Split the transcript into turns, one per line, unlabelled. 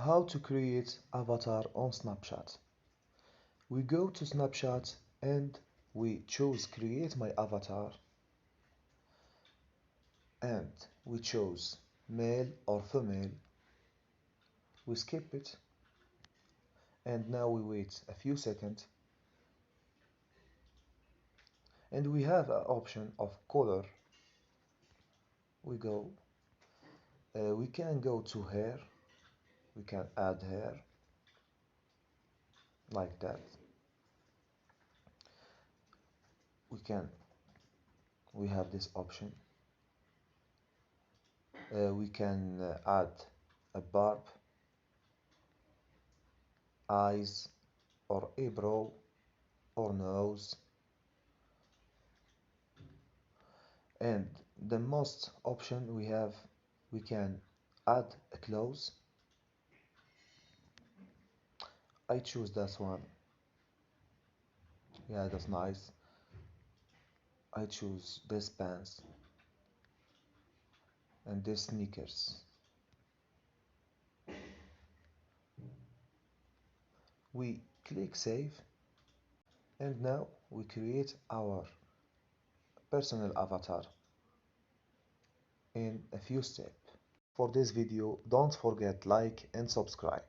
How to create avatar on Snapchat. We go to Snapchat and we choose create my avatar, and we choose male or female. We skip it, and now we wait a few seconds, and we have an option of color. We can go to hair. We can add hair like that. We have this option. We can add a barb, eyes, or eyebrow, or nose. And the most option we have, we can add a clothes. I choose that one. Yeah, that's nice. I choose this pants and this sneakers. We click save, and now we create our personal avatar in a few steps. For this video, don't forget like and subscribe.